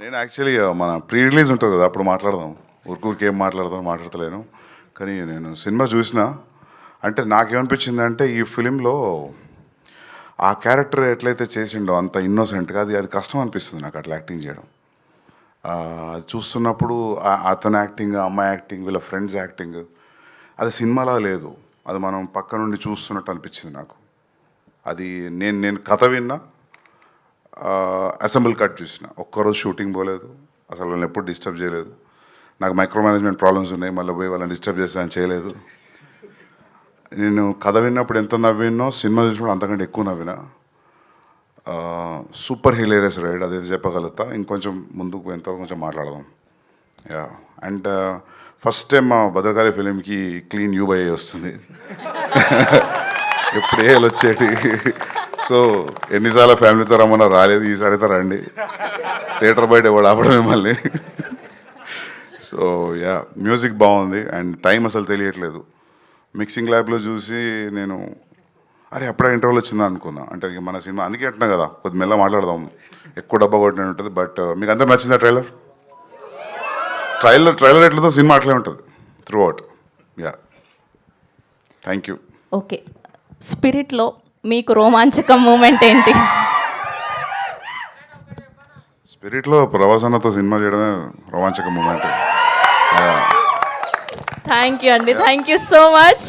నేను యాక్చువల్లీ మన pre release ఉంటుంది కదా అప్పుడు మాట్లాడదాం. ఊరికూరికి ఏం మాట్లాడతలేను. కానీ నేను సినిమా చూసిన అంటే నాకేమనిపించిందంటే ఈ ఫిలింలో ఆ క్యారెక్టర్ ఎట్లయితే చేసిండో అంత ఇన్నోసెంట్గా అది కష్టం అనిపిస్తుంది నాకు అట్లా యాక్టింగ్ చేయడం. అది చూస్తున్నప్పుడు అతని యాక్టింగ్, అమ్మాయి యాక్టింగ్, వీళ్ళ ఫ్రెండ్స్ యాక్టింగ్ అది సినిమాలా లేదు. అది మనం పక్క నుండి చూస్తున్నట్టు అనిపించింది నాకు. అది నేను కథ విన్నా, అసెంబుల్ కట్ చూసిన. ఒక్కరోజు షూటింగ్ పోలేదు, అసలు వాళ్ళని ఎప్పుడు డిస్టర్బ్ చేయలేదు. నాకు మైక్రో మేనేజ్మెంట్ ప్రాబ్లమ్స్ ఉన్నాయి, మళ్ళీ పోయి వాళ్ళని డిస్టర్బ్ చేస్తానని చేయలేదు. నేను కథ విన్నప్పుడు ఎంత నవ్వినో సినిమా చూసినప్పుడు అంతకంటే ఎక్కువ నవ్వినా. సూపర్ హిలేరియస్ రైడ్, అదైతే చెప్పగలుగుతా. ఇంకొంచెం ముందుకు పోయిన తర్వాత కొంచెం మాట్లాడదాం. యా, అండ్ ఫస్ట్ టైం మా భద్రకాళి ఫిలింకి క్లీన్ యూబై వస్తుంది. ఎప్పుడు ఏళ్ళు వచ్చేటి. సో ఎన్నిసార్లు ఫ్యామిలీతో రమ్మన్నా రాలేదు, ఈసారి అయితే రండి. థియేటర్ బయట ఎవడు ఆపడం మిమ్మల్ని. సో యా, మ్యూజిక్ బాగుంది అండ్ టైం అసలు తెలియట్లేదు. మిక్సింగ్ ల్యాబ్లో చూసి నేను అరే అప్పుడే ఇంటర్వ్యూలు వచ్చిందా అనుకున్నా. అంటే ఇక మన సినిమా అందుకే అంటున్నా కదా, కొద్ది మెల్ల మాట్లాడదాం, ఎక్కువ డబ్బా కొట్టినట్టు ఉంటుంది. బట్ మీకు అందరూ నచ్చిందా ట్రైలర్ ఎట్లతో సినిమా అట్లే ఉంటుంది throughout. Ya, thank you. Okay, స్పిరిట్లో మీకు రోమాంచకం మూమెంట్ ఏంటి? స్పిరిట్లో ప్రభాస్ అన్నతో సినిమా చేయడమే రోమాంచక మూమెంట్. థ్యాంక్ యూ అండి, థ్యాంక్ యూ సో మచ్.